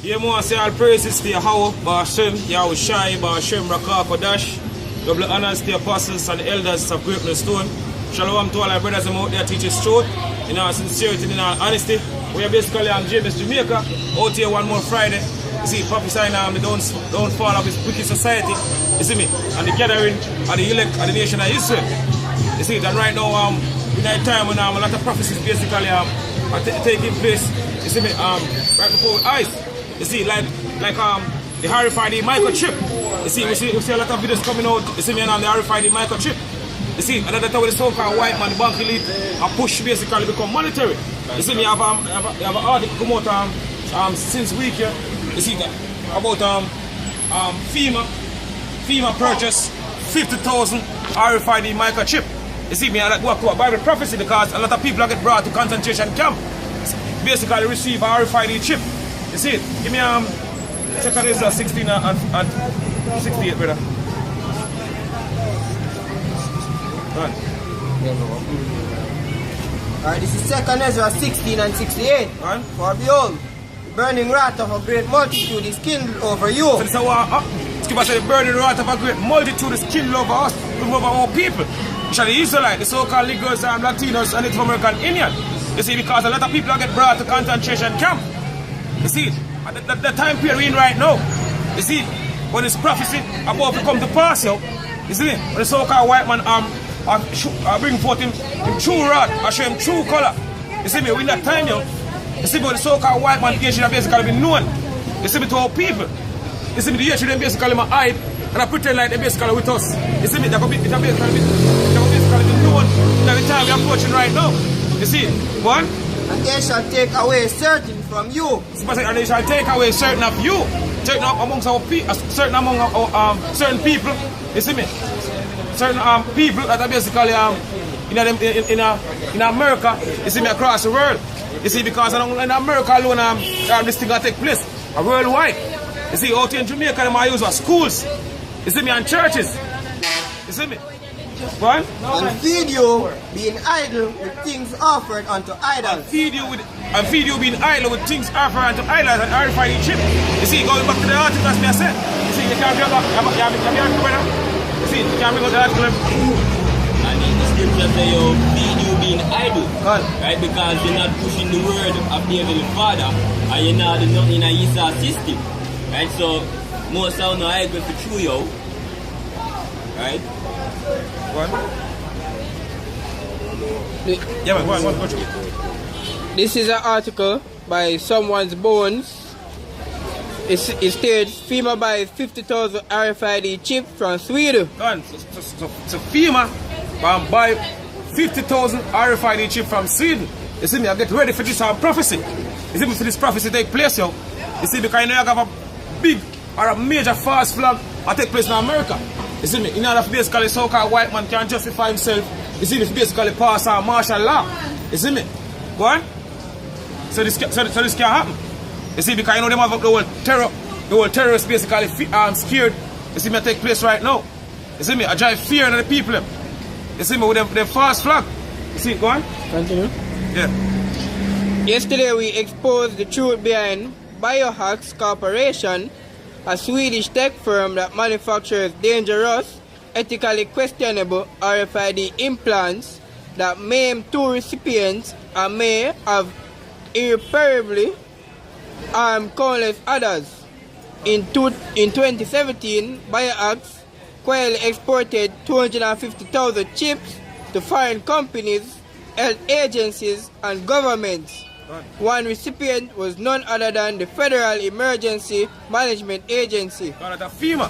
Yeah, more say all praises to Yahweh, Ba'ashem, Yahweh Shai, Ba'ashem, Rakah, Kodash. Double honors to the apostles and the elders of Greatness Stone. Shalom to all our brothers and out there teachers truth. In our sincerity and in our honesty. We are basically on Jamaica, out here one more Friday. You see, prophesying the downfall of this wicked society. You see me? And the gathering of the elect of the nation of Israel. You see, and right now, in that time when a lot of prophecies basically are taking place. You see me? Right before our eyes. You see, like the Rfid microchip. You see, we see a lot of videos coming out. You see me on the Rfid microchip. You see, another time with the so-called white man, the bank elite, a push basically become monetary. You see, me have an article come out since week here. You see that about Fema purchased 50,000 Rfid microchip. You see, me I go to a Bible prophecy because a lot of people get brought to concentration camp. Basically receive a Rfid chip. You see it? Give me second is 16 and 68, brother. Alright, this is 2nd Ezra 16 and 68. For behold, the burning wrath of a great multitude is kindled over you. So this is what Skipper said, the burning wrath of a great multitude is kindled over us, over our people. Especially the Israelites, the so-called Negroes, Latinos, and Native American Indian. You see, because a lot of people get brought to concentration camp. You see, at the time period we're in right now, you see, when this prophecy about to come to pass, you see, when the so-called white man bring forth him true rod, I show him true color. You see me, in that time, you see me, the so-called white man should have basically been known. You see me, to our people. You see me, the should have basically been hide and I pretend like they're basically with us. You see me, that could be basically been known at the time we're approaching right now. You see, one. And they shall take away certain from you. And they shall take away certain of you. Certain amongst our people, certain among our certain people. You see me? Certain people that are basically in America, you see me, across the world. You see, because in America alone, this thing will take place worldwide. You see, out in Jamaica, they might use our schools. You see me, and churches. You see me? What? And feed you being idle with things offered unto idols. And feed you being idle with things offered unto idols and Rfid chip. You see, going back to the article as I said. You see, you can't bring up you see, you can't bring up the article. And in the scripture say you feed you being idle. Right? Because you're not pushing the word of the Heavenly Father and you're not doing nothing in a Isa system. Right? So most of no idle for true you. Right? One. Yeah, man, go through. This is an article by Someone's Bones. It states Fema buys 50,000 RFID chips from Sweden. So Fema buy 50,000 RFID chips from Sweden. You see me, I get ready for this prophecy. You see me, for this prophecy take place, yo. You see, because you know you have a big or a major false flag that take place in America. You see me, in order for basically so-called white man can justify himself, you see me, basically pass our martial law. You see me? Go on. So this can't happen. You see, because you know them have the whole terrorists basically scared. You see me, take place right now. You see me, I drive fear into the people. You see me, with them false flag. You see, go on. Continue. Yeah. Yesterday we exposed the truth behind Biohacks Corporation, a Swedish tech firm that manufactures dangerous, ethically questionable RFID implants that maim two recipients and may have irreparably harmed countless others. In 2017, Biohacks quietly exported 250,000 chips to foreign companies, health agencies, and governments. One recipient was none other than the Federal Emergency Management Agency. That's a Fema.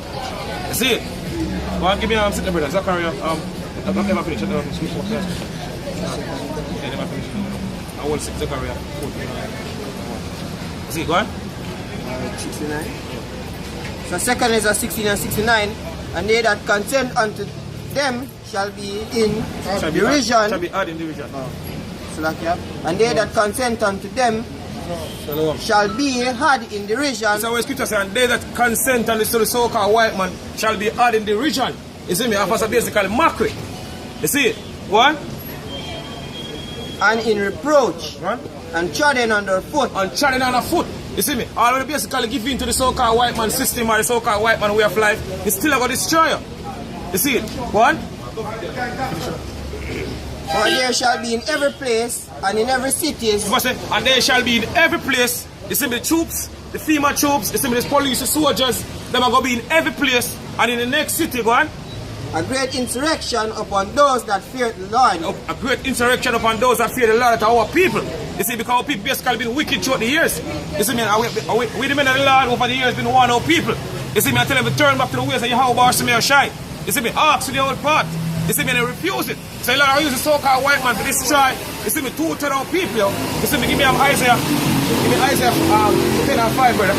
You see it? Well, give me sit there, brother. Zachariah. I'm never finished. I will sit Zachariah. See it, go on. 69. So 2nd is 16 and 69. And they that consent unto them shall be in derision. Shall be added in derision. And they that consent unto them shall be had in derision. So when scripture says, and they that consent unto the so-called white man shall be had in derision. You see me? That's basically mockery. You see it? What? And in reproach. What? And trodden under foot. And trodden under foot. You see me? All of basically give in to the so-called white man system or the so-called white man way of life, it's still going to destroy you. You see it? One? For there shall be in every place and in every city. And there shall be in every place. You see me, the troops, the Fema troops, you see me, the police, the soldiers, them are going to be in every place and in the next city, go on. A great insurrection upon those that fear the Lord. A great insurrection upon those that fear the Lord, that our people. You see, because our people basically been wicked throughout the years. You see me, we the men of the Lord over the years been warning our people. You see me, I tell them to turn back to the ways of Yahweh or shine. You see me, ask for the old part. You see me, they refuse it. So Lord, I use the so-called white man to destroy. You see me, 2 our people. Yo. You see me, give me Isaiah. Give me Isaiah 10 and 5, brother.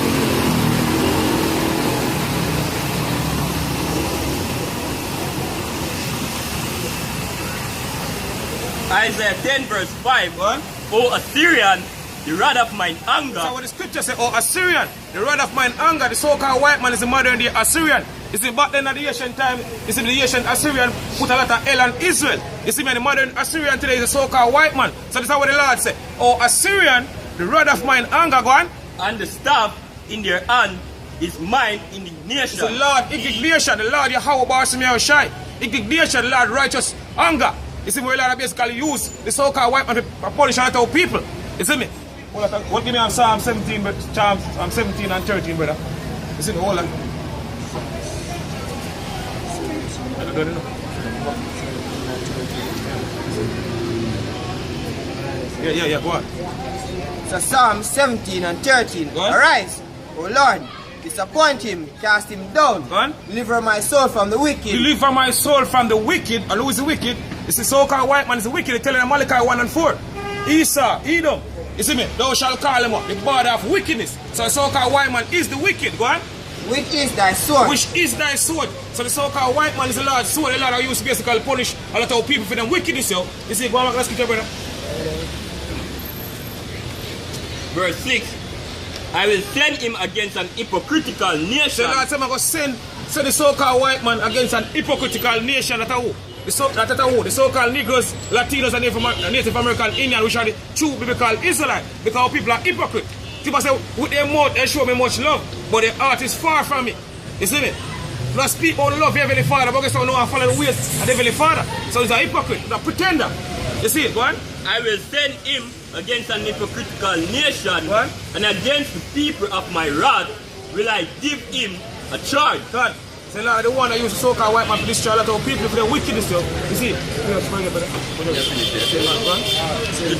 Isaiah 10 verse 5. What? O Assyrian, the wrath of mine anger. So what the scripture says, oh Assyrian, the wrath of mine anger, the so-called white man is the modern day Assyrian. You see, back then at the ancient time, you see, the ancient Assyrian put a lot of hell on Israel. You see, man, the modern Assyrian today is a so-called white man. So this is what the Lord said. Oh Assyrian, the wrath of mine anger, go on. And the staff in their hand is mine indignation. So Lord, indignation, the Lord Yahweh Barsimeo Shai. Indignation, the Lord righteous anger. You see, we basically use the so-called white man to punish our people. You see me? What give me on Psalm 17, but Psalm 17 and 13, brother. You see me? Hold on. Yeah, go on. So Psalm 17 and 13. Arise, O Lord, disappoint him, cast him down. Go on. Deliver my soul from the wicked. Deliver my soul from the wicked. And who is the wicked? It's the so-called white man is the wicked. They're telling Malachi 1 and 4. Esau, Edom. You see me? Thou shalt call him up, the border of wickedness. So the so-called white man is the wicked. Go on. Which is thy sword. Which is thy sword. So the so-called white man is the Lord's sword. The Lord are used to basically punish a lot of people for them wickedness. Yo. You see, go on, let's get your brother. Verse 6. I will send him against an hypocritical nation. The Lord said, I'm going to send the so-called white man against an hypocritical nation. That's who? The so-called Negroes, Latinos, and Native American Indians, which are the true biblical Israelites, because our people are hypocrite. People say, with their mouth, they show me much love, but their heart is far from me. You see me? Not speak about love your Heavenly Father, but guess what? No one follow the ways of the Heavenly Father. So he's a hypocrite, he's a pretender. You see it, go on? I will send him against an hypocritical nation, and against the people of my wrath will I give him a charge. God. So Lord, the one that used the so-called white man to destroy a lot of people for their wickedness, yo. You see? To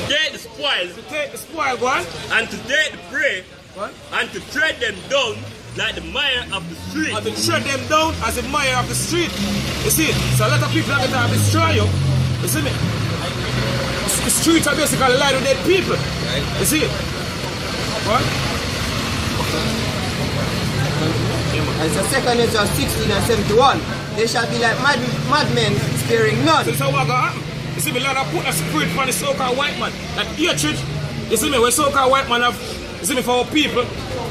take the spoil. To take the spoil, go on. And to take the prey. And to tread them down like the mire of the street. And to tread them down as the mire of the street. You see? So a lot of people are going to destroy you. You see me? The streets are basically lined with dead people. You see it? What? And so 2 Corinthians 16 and 71. They shall be like madmen, sparing none. So this is what going to happen. You see me, Lord, I put a spirit for the so-called white man. Like hatred. You see me, when so-called white man have, you see me, for our people,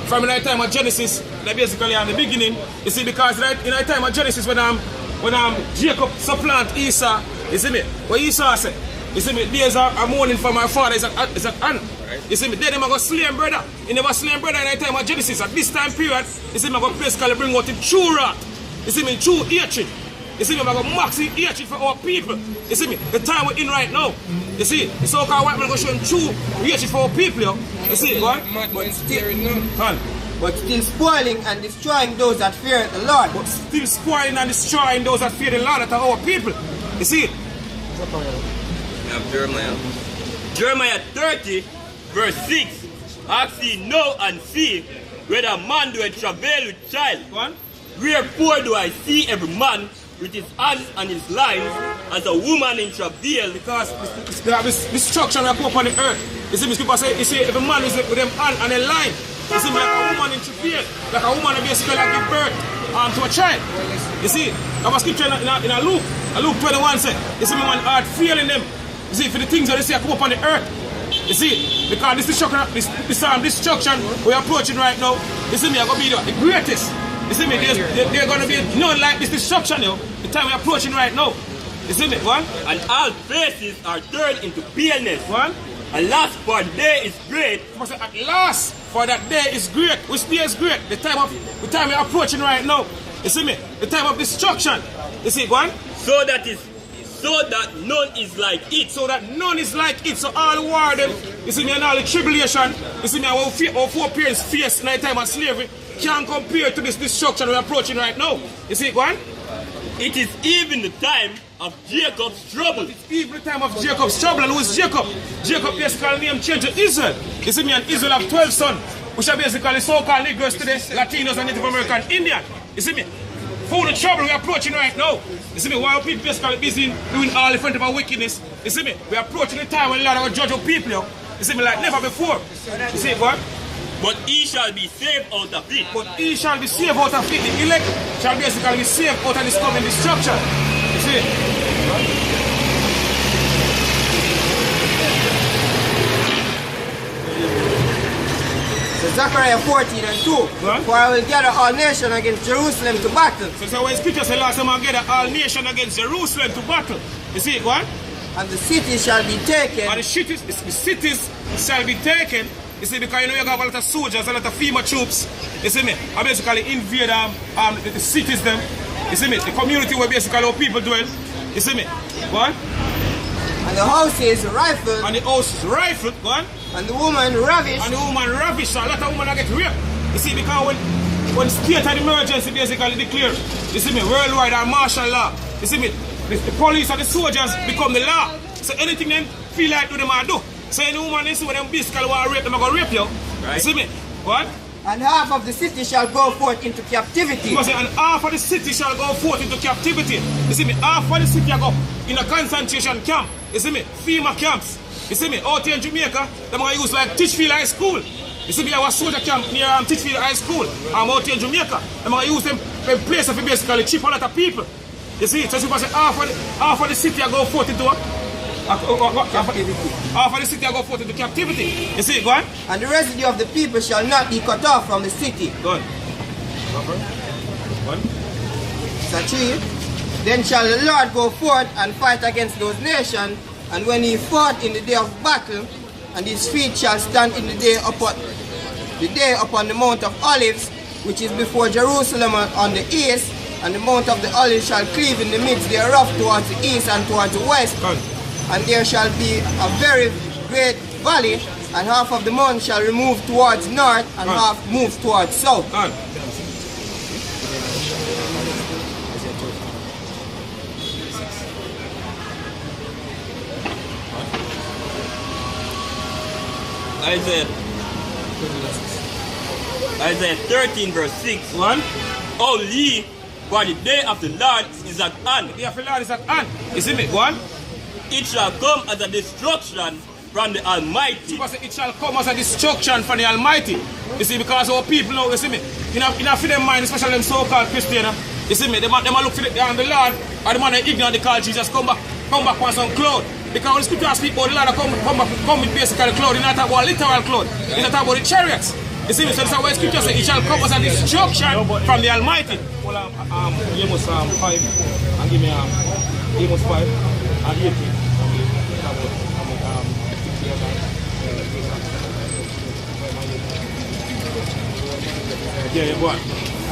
from the time of Genesis, like basically in the beginning, you see, because in the time of Genesis, when Jacob supplant Esau, you see me, what Esau said, you see me, days are mourning for my father, is an aunt. You see me, then I'm going to slay him brother. He never slay him brother in the time of Genesis. At this time period, you see me, I'm going to basically bring out the true wrath. You see me, true hatred. You see me, I'm going to max the hatred for our people. You see me, the time we're in right now. You see, the so-called white man going to show him true hatred for our people. Yo. You see, go on. But still spoiling and destroying those that fear the Lord. But still spoiling and destroying those that fear the Lord, that are our people. You see it? Jeremiah 30, verse 6. Ask ye now and see whether a man do a travail with child. Wherefore do I see every man with his hands and his lines as a woman in travail? Because they have this destruction that come upon the earth. You see, people say, you see, every man is with them hand and a line. You see, like a woman in travail, like a woman that basically like give birth to a child. You see, that was scripture in Luke 21 said, you see, man heart failing them. You see, for the things that they say come upon the earth. You see, because this destruction we're approaching right now, you see me, I'm going to be the greatest. You see me, they're going to be none like this destruction, yo. The time we're approaching right now. You see me, one? And all faces are turned into paleness. One? Alas, for day is great. At last, For that day is great. Which day is great? The time we're approaching right now. You see me? The time of destruction. You see, go on? So that none is like it. So that none is like it. So all the war them, you see me, and all the tribulation, you see me, our foreparents faced in the time of slavery can't compare to this destruction we're approaching right now. You see, go on? It is even the time of Jacob's trouble. It's even the time of Jacob's trouble. And who is Jacob? Jacob basically name changed to Israel. You see me, and Israel have 12 sons, which are basically so-called Negroes today, Latinos and Native American Indian. You see me? For the trouble we're approaching right now. You see me, while people basically busy doing all the front of our wickedness, you see me, we're approaching the time when the Lord will judge our people, yo. You see me, like never before. You see what? But he shall be saved out of it. But he shall be saved out of it. The elect shall basically be saved out of this coming destruction. You see? So Zechariah 14 and 2. What? For I will gather all nations against Jerusalem to battle. So when scripture says last time I gather all nations against Jerusalem to battle. You see what? And the city shall be taken. And the cities shall be taken. You see, because you know you have a lot of soldiers, a lot of Fema troops. You see me? I basically invade the cities them. You see me? The community where basically our people dwell. You see me? What? And the house is rifled. And the house is rifled. What? And the woman ravished. And the woman ravished. So a lot of women get raped. You see, because when state of emergency basically declared, you see me, worldwide and martial law. You see me? The police and the soldiers become the law. So anything them feel like do them I do. So any woman you see when them basically want to rape them, I go rape you. Right. You see me? What? And half of the city shall go forth into captivity. Because and half of the city shall go forth into captivity. You see me? Half of the city I go in a concentration camp. You see me? Fema camps. You see me? Out here in Jamaica, they're going to use like Teachfield High School. You see me? I was soldier camp near Teachfield High School. I'm out here in Jamaica. They're going to use them place of basically chip a lot of people. You see? So people say half of the city I go forth into what? Half of the city I go forth into captivity. You see, go on. And the residue of the people shall not be cut off from the city. Go on. So 3. Then shall the Lord go forth and fight against those nations, and when he fought in the day of battle, and his feet shall stand in the day upon the Mount of Olives, which is before Jerusalem on the east, and the Mount of the Olives shall cleave in the midst thereof towards the east and towards the west. Go on. And there shall be a very great valley, and half of the mountain shall remove towards north, and half move towards south. Go on. Isaiah 13 verse 6. One. All ye, for the day of the Lord is at hand. The day of the Lord is at hand. You see me? One. It shall come as a destruction from the Almighty. Because it shall come as a destruction from the Almighty. You see, because our people now, you see me, in a them mind, especially them so-called Christian, you see me, they might look for the Lord, or the man they ignorant, they call Jesus, come back on some cloud. Because when the scripture speak about the Lord, come with basically cloud, it's not about literal cloud, it's not about the chariots. You see me, so that's why the scripture says it shall come as a destruction from the Almighty. Well, Amos 5, and give me Amos 5 and 18. Yeah, go on.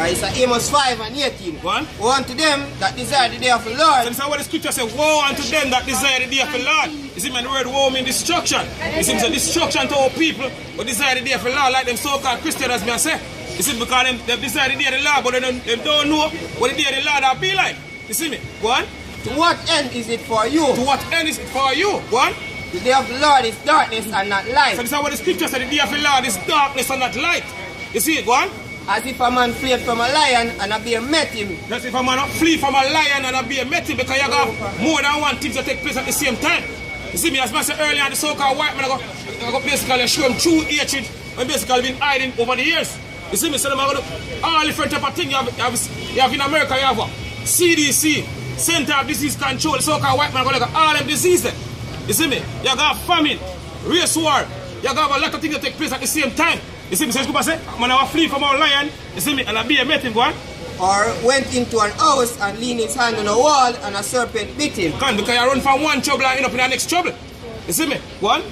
It's Amos 5 and 18. Go on. Woe unto them that desire the day of the Lord. So this is what the scripture says, woe unto them that desire the day of the Lord. You see, man, the word woe means destruction. You see, it's a destruction to our people who desire the day of the Lord, like them so-called Christians, as me say. You see, because they desire the day of the Lord, but they don't know what the day of the Lord will be like. You see me? Go on. To what end is it for you? To what end is it for you? Go on. The day of the Lord is darkness and not light. So this is what the scripture says, the day of the Lord is darkness and not light. You see it? Go on. As if a man fled from a lion and a bear met him. That's if a man flee from a lion and a bear met him, because you got more than one thing that take place at the same time. You see me, as I said earlier, the so-called white man, I go basically show him true hatred and basically been hiding over the years. You see me, so I'm going to do all different type of things. You have in America, you have a CDC, Center of Disease Control, the so-called white man, go look at all them diseases. You see me, you got famine, race war, you got a lot of things that take place at the same time. You see me, so you say, man, I flee from our lion, you see me, and I be a met him, go on. Or went into an house and leaned his hand on a wall and a serpent bit him. Because you run from one trouble and end up in the next trouble. You see me? Go on.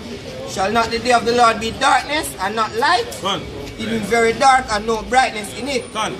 Shall not the day of the Lord be darkness and not light? Go on. it is very dark and no brightness in it. Con.